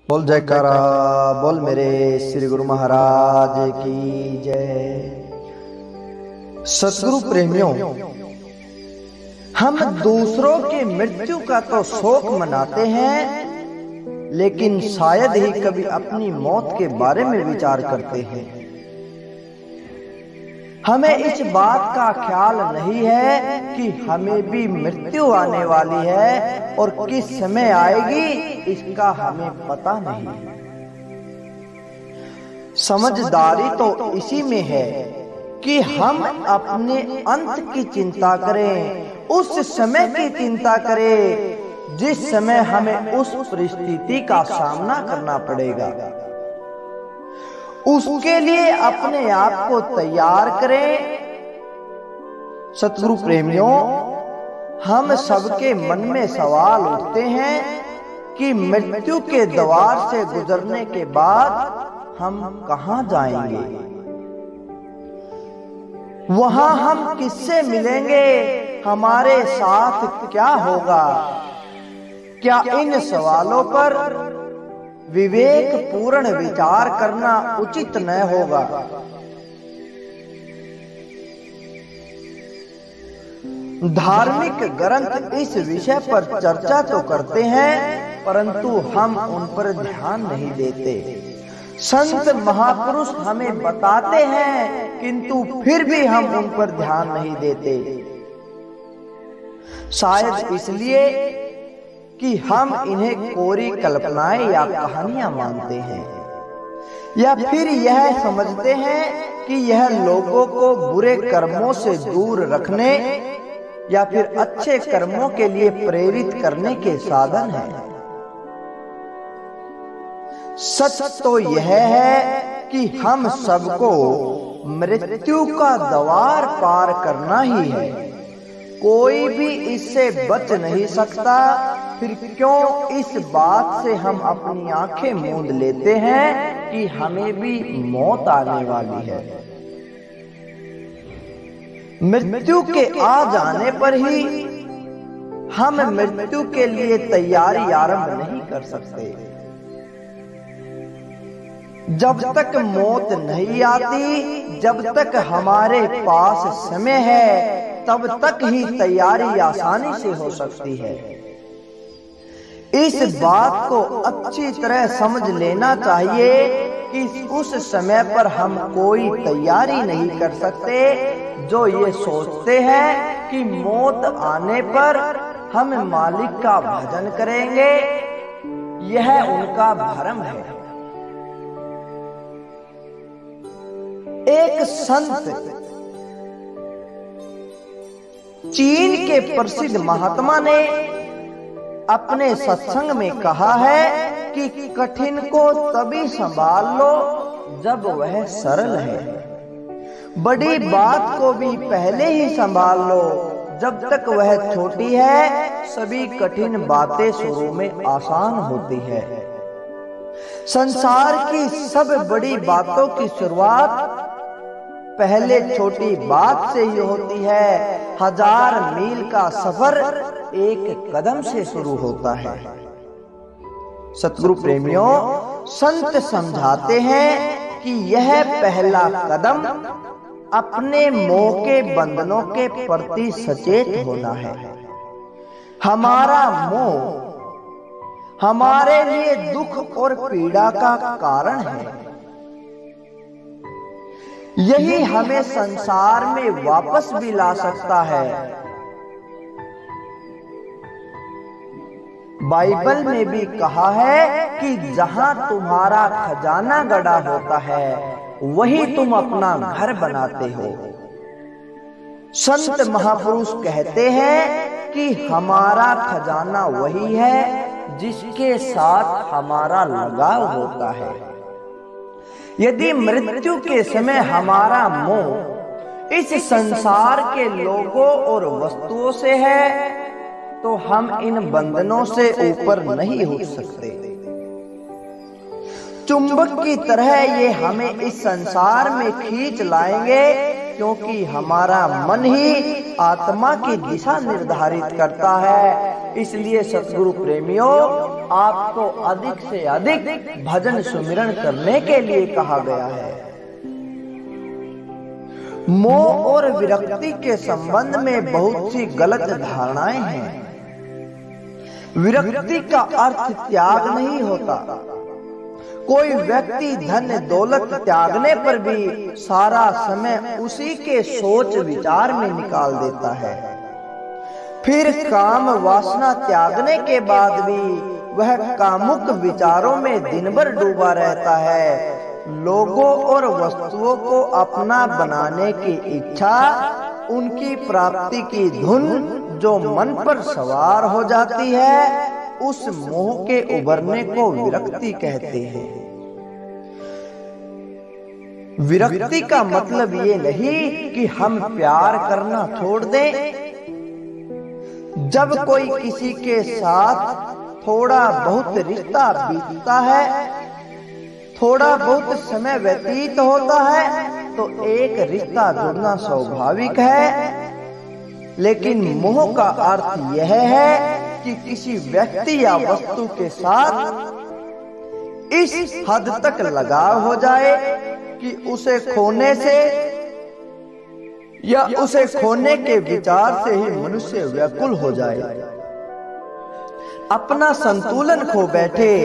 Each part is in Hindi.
बोल जयकारा बोल मेरे श्री गुरु महाराज की जय। सतगुरु प्रेमियों, हम दूसरों की मृत्यु का तो शोक मनाते हैं, लेकिन शायद ही कभी अपनी मौत के बारे में विचार करते हैं। हमें इस बात का ख्याल नहीं है कि हमें भी मृत्यु आने वाली है और किस समय आएगी इसका हमें पता नहीं। समझदारी तो इसी में है कि हम अपने अंत की चिंता करें, उस समय की चिंता करें जिस समय हमें उस परिस्थिति का सामना करना पड़ेगा। उसके लिए अपने आप को तैयार करें। सतगुरु प्रेमियों, हम सबके मन में सवाल उठते हैं कि मृत्यु के द्वार से गुजरने के बाद हम कहां जाएंगे, वहां हम किससे मिलेंगे, हमारे साथ क्या होगा। क्या इन सवालों पर विवेक पूर्ण विचार करना उचित न होगा? धार्मिक ग्रंथ इस विषय पर चर्चा तो करते हैं, परंतु हम उन पर ध्यान नहीं देते। संत महापुरुष हमें बताते हैं, किंतु फिर भी हम उन पर ध्यान नहीं देते। शायद इसलिए कि हम इन्हें कोरी कल्पनाएं या कहानियां मानते हैं, या फिर यह समझते हैं कि यह लोगों को बुरे कर्मों से दूर रखने या फिर अच्छे कर्मों के लिए प्रेरित करने के साधन है। सच तो यह है कि हम सबको मृत्यु का द्वार पार करना ही है, कोई भी इससे बच नहीं सकता। फिर क्यों इस बात से हम अपनी आंखें मूंद लेते हैं कि हमें भी मौत आने वाली है। मृत्यु के आ जाने पर ही हम मृत्यु के लिए तैयारी आरंभ नहीं कर सकते। जब तक मौत नहीं आती, जब तक हमारे पास समय है, तब तक ही तैयारी आसानी से हो सकती है। इस बात को अच्छी तरह समझ लेना चाहिए कि उस समय पर हम कोई तैयारी नहीं कर सकते। जो ये सोचते हैं कि मौत आने पर हम मालिक का भजन करेंगे, यह उनका भ्रम है। एक संत, चीन के प्रसिद्ध महात्मा ने अपने सत्संग में कहा है कि कठिन को तभी संभाल लो जब वह सरल है। बड़ी बात को भी पहले ही संभाल लो, जब तक वह छोटी है। सभी कठिन बातें शुरू में आसान होती है। संसार की सब बड़ी बातों की शुरुआत पहले छोटी बात से ही होती है। 1000 मील का सफर एक कदम से शुरू होता है। सतगुरु प्रेमियों, संत समझाते हैं कि यह पहला कदम अपने मोह के बंधनों के प्रति सचेत होना है। हमारा मोह हमारे लिए दुख और पीड़ा का कारण है। यही हमें संसार में वापस भी ला सकता है। बाइबल में भी कहा है कि जहां तुम्हारा खजाना गड़ा होता है, वही तुम अपना घर बनाते हो। संत महापुरुष कहते हैं कि हमारा खजाना वही है जिसके साथ हमारा लगाव होता है। यदि मृत्यु के समय हमारा मोह इस संसार के लोगों और वस्तुओं से है, तो हम इन बंधनों से ऊपर नहीं उठ सकते। चुंबक की तरह ये हमें इस संसार में खींच लाएंगे, क्योंकि हमारा मन ही आत्मा की दिशा निर्धारित करता है। इसलिए सतगुरु प्रेमियों, आपको अधिक से अधिक भजन सुमिरन करने के लिए कहा गया है। मोह और विरक्ति के संबंध में बहुत सी गलत धारणाएं हैं। विरक्ति का अर्थ त्याग नहीं होता। कोई व्यक्ति धन दौलत त्यागने पर भी सारा समय उसी के सोच विचार में निकाल देता है। फिर काम वासना त्यागने के बाद भी वह कामुक विचारों में दिन भर डूबा रहता है। लोगों और वस्तुओं को अपना बनाने की इच्छा, उनकी प्राप्ति की धुन जो मन पर सवार हो जाती है, उस मोह के उभरने को विरक्ति कहते हैं। विरक्ति का मतलब ये नहीं कि हम प्यार करना छोड़ दें। जब कोई किसी के साथ थोड़ा बहुत रिश्ता बीतता है, थोड़ा बहुत समय व्यतीत होता है, तो एक रिश्ता जुड़ना स्वाभाविक है। लेकिन मोह का अर्थ यह है कि किसी व्यक्ति या वस्तु के साथ इस हद तक लगाव हो जाए कि उसे खोने से या उसे खोने के विचार से ही मनुष्य व्याकुल हो जाए, अपना संतुलन खो बैठे।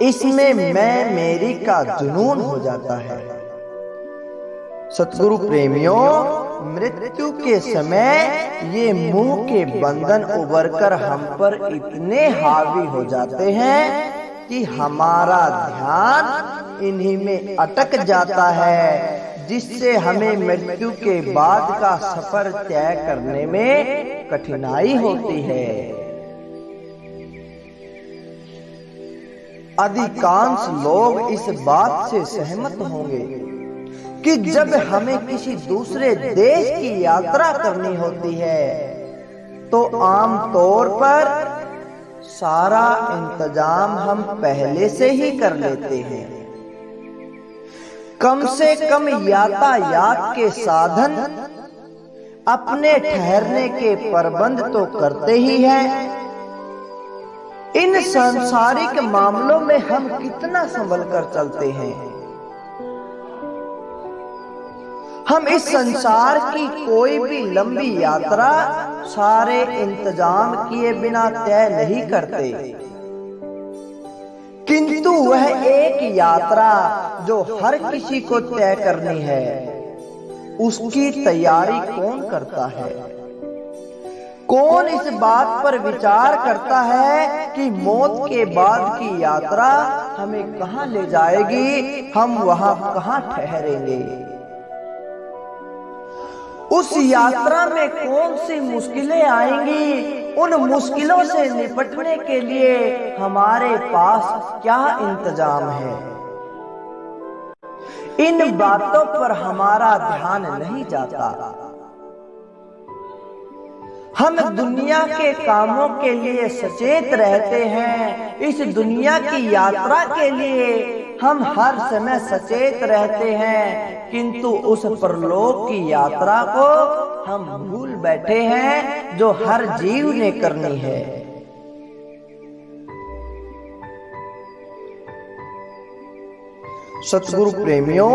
इसमें मैं मेरी का जुनून हो जाता है। सतगुरु प्रेमियों, मृत्यु के समय ये मोह के बंधन उभरकर हम पर इतने हावी हो जाते हैं कि हमारा ध्यान इन्हीं में अटक जाता है, जिससे हमें मृत्यु के बाद का सफर तय करने में कठिनाई होती है। अधिकांश लोग इस बात से सहमत होंगे कि जब हमें किसी दूसरे देश की यात्रा करनी होती है तो आम तौर पर सारा इंतजाम हम पहले से ही कर लेते हैं। कम से कम यातायात के साधन, अपने ठहरने के प्रबंध तो करते ही हैं। इन सांसारिक मामलों में हम कितना संभल कर चलते हैं। हम इस संसार की कोई भी लंबी यात्रा सारे इंतजाम किए बिना तय नहीं करते, किंतु वह एक यात्रा जो हर किसी को तय करनी है, उसकी तैयारी कौन करता है? कौन इस बात पर विचार करता है कि मौत के बाद की यात्रा हमें कहां ले जाएगी, हम वहां कहां ठहरेंगे? उस यात्रा में कौन सी मुश्किलें आएंगी, उन मुश्किलों से निपटने के लिए हमारे पास क्या इंतजाम है? इन बातों पर हमारा ध्यान नहीं जाता। हम दुनिया के कामों के लिए सचेत रहते हैं। इस दुनिया की यात्रा के लिए हम हर समय सचेत रहते हैं, किंतु उस परलोक की यात्रा को हम भूल बैठे हैं जो हर जीव ने करनी है। सतगुरु प्रेमियों,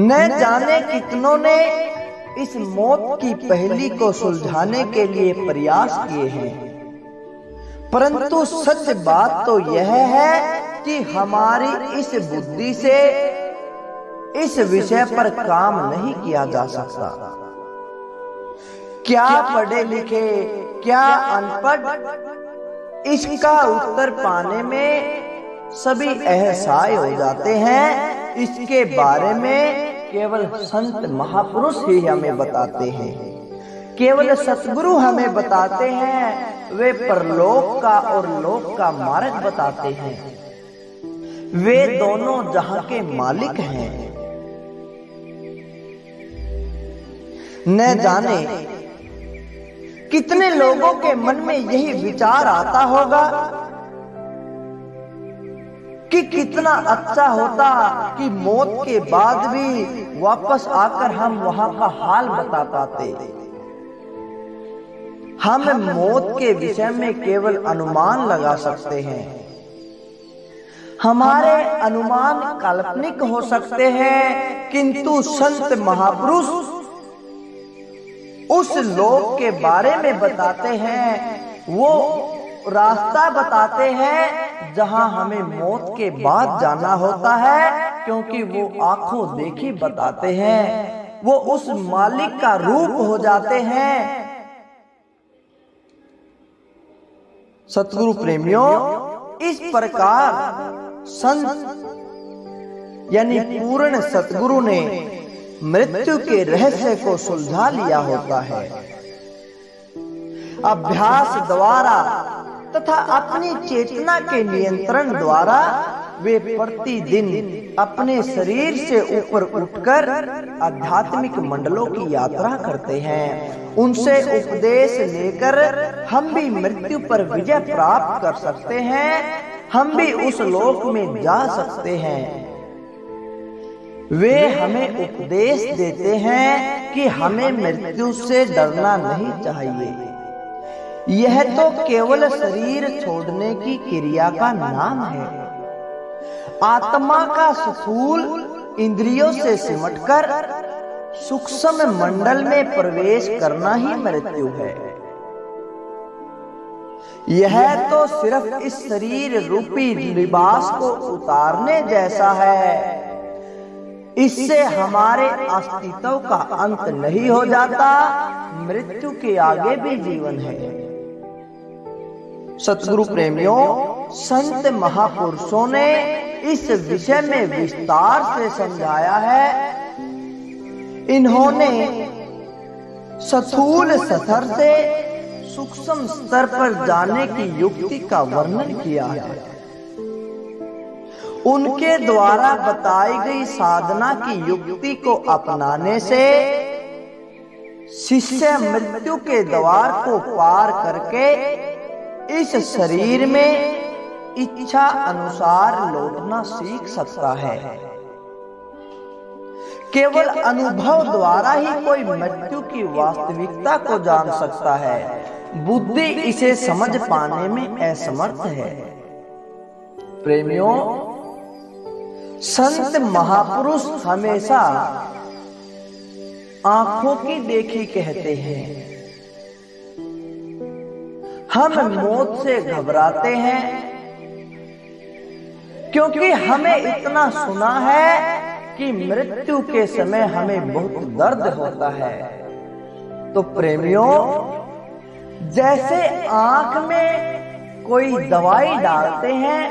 न जाने कितनों ने इस मौत की पहेली को सुलझाने के लिए प्रयास किए हैं, परंतु सच बात तो यह है कि हमारी इस बुद्धि से इस विषय पर काम नहीं किया जा सकता। क्या पढ़े लिखे, क्या अनपढ़, इसका उत्तर पाने में सभी असहाय हो जाते हैं। इसके बारे में केवल संत महापुरुष ही हमें बताते हैं, केवल सतगुरु हमें बताते हैं। वे परलोक का और लोक का मार्ग बताते हैं। वे दोनों जहां के मालिक हैं। न जाने कितने लोगों के मन में यही विचार आता होगा कि कितना अच्छा होता कि मौत के बाद भी वापस आकर हम वहां का हाल बता पाते, हम मौत के विषय में केवल अनुमान लगा सकते हैं। हमारे अनुमान काल्पनिक हो सकते हैं, किंतु संत महापुरुष उस लोक के बारे में बताते हैं, वो रास्ता बताते हैं जहां हमें मौत के बाद जाना होता है, क्योंकि वो आंखों देखी बताते हैं। वो उस मालिक का रूप हो जाते हैं। सतगुरु प्रेमियों, इस प्रकार संत यानी पूर्ण सतगुरु ने मृत्यु के रहस्य को सुलझा लिया होता है। अभ्यास द्वारा तथा अपनी चेतना के नियंत्रण द्वारा वे प्रतिदिन अपने शरीर से ऊपर उठकर आध्यात्मिक मंडलों की यात्रा करते हैं। उनसे उपदेश लेकर हम भी मृत्यु पर विजय प्राप्त कर सकते हैं, हम भी उस लोक में जा सकते हैं। वे हमें उपदेश देते हैं कि हमें मृत्यु से डरना नहीं चाहिए। यह तो केवल शरीर छोड़ने की क्रिया का नाम है। आत्मा का स्थूल इंद्रियों से सिमटकर सूक्ष्म मंडल में प्रवेश करना ही मृत्यु है। यह तो सिर्फ इस शरीर रूपी लिबास को उतारने जैसा है। इससे हमारे अस्तित्व का अंत नहीं हो जाता, मृत्यु के आगे भी जीवन है। सतगुरु प्रेमियों, संत महापुरुषों ने इस विषय में विस्तार से समझाया है। इन्होंने स्थूल स्तर से सूक्ष्म स्तर पर जाने की युक्ति का वर्णन किया है। उनके द्वारा बताई गई साधना की युक्ति को अपनाने से शिष्य मृत्यु के द्वार को पार करके इस शरीर में इच्छा अनुसार लौटना सीख सकता है। केवल अनुभव द्वारा ही कोई मृत्यु की वास्तविकता को जान सकता है। बुद्धि इसे समझ पाने में असमर्थ है। प्रेमियों, संत महापुरुष हमेशा आंखों की देखी कहते हैं। हम मौत से घबराते हैं क्योंकि हमें इतना सुना है कि मृत्यु के समय हमें बहुत दर्द होता है। तो प्रेमियों, जैसे आंख में कोई दवाई डालते हैं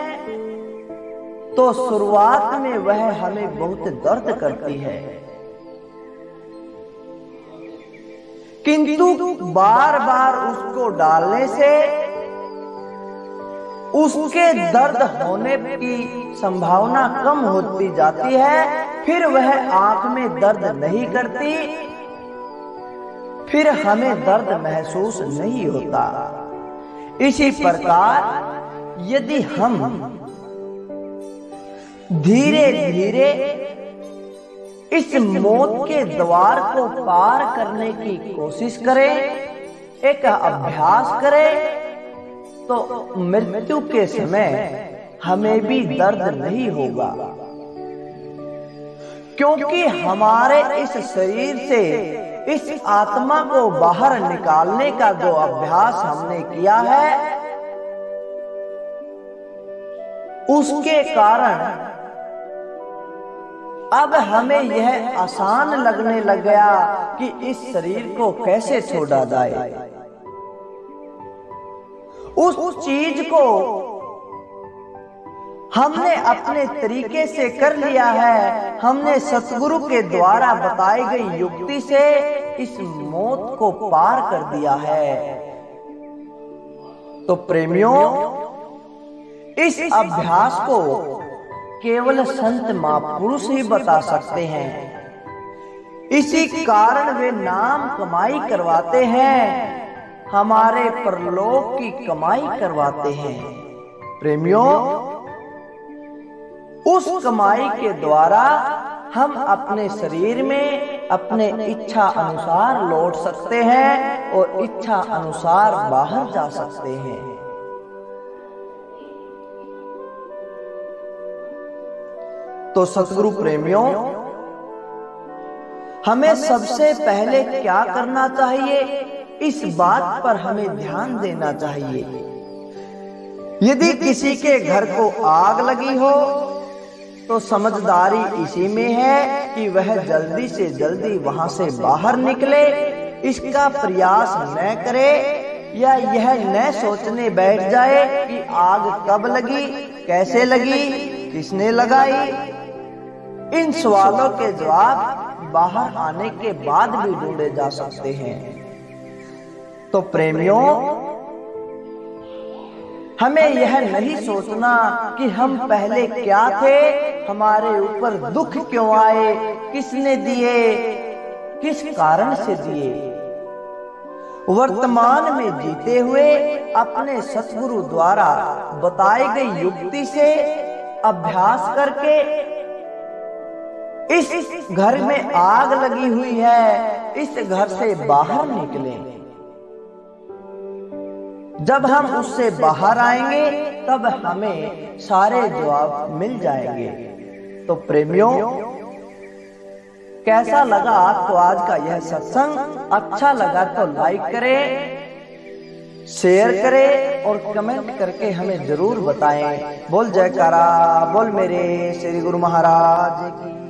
तो शुरुआत में वह हमें बहुत दर्द करती है, किंतु बार बार उसको डालने से उसके दर्द होने की संभावना कम होती जाती है। फिर वह आंख में दर्द नहीं करती, फिर हमें दर्द महसूस नहीं होता। इसी प्रकार यदि हम धीरे धीरे इस मौत के द्वार को पार करने की कोशिश करें, एक अभ्यास करें, तो मृत्यु के समय हमें भी दर्द नहीं होगा, क्योंकि हमारे इस शरीर से इस आत्मा को बाहर निकालने का जो अभ्यास हमने किया है, उसके कारण अब हमें यह आसान लगने लग गया कि इस शरीर को कैसे छोड़ा जाए। उस चीज को हमने अपने तरीके से कर लिया है। हमने सतगुरु के द्वारा बताई गई युक्ति से इस मौत को पार कर दिया है। तो प्रेमियों, इस अभ्यास को केवल संत महापुरुष ही बता सकते हैं। इसी कारण वे नाम कमाई करवाते हैं, हमारे परलोक की कमाई करवाते हैं। प्रेमियों, उस कमाई के द्वारा हम अपने शरीर में अपने इच्छा अनुसार लौट सकते हैं और इच्छा अनुसार बाहर जा सकते हैं। तो सतगुरु प्रेमियों, हमें सबसे पहले क्या करना चाहिए, इस बात पर हमें ध्यान देना चाहिए। यदि किसी के घर को आग लगी हो तो समझदारी इसी में है कि वह जल्दी से जल्दी वहां से बाहर निकले, इसका प्रयास न करे या यह न सोचने बैठ जाए कि आग कब लगी, कैसे लगी, किसने लगाई। इन सवालों के जवाब बाहर आने के बाद भी ढूंढे जा सकते हैं। तो प्रेमियों, हमें यह नहीं सोचना कि हम पहले क्या थे, हमारे ऊपर दुख क्यों आए, किसने दिए, किस कारण से दिए। वर्तमान में जीते हुए अपने सतगुरु द्वारा बताई गई युक्ति से अभ्यास करके इस घर में आग लगी हुई है, इस घर से बाहर निकलें। जब हम उससे बाहर आएंगे तब हमें सारे जवाब मिल जाएंगे। तो प्रेमियों, कैसा लगा आपको आज का यह सत्संग? अच्छा लगा तो लाइक करें, शेयर करें और कमेंट करके हमें जरूर बताएं। बोल जयकारा, बोल मेरे श्री गुरु महाराज की।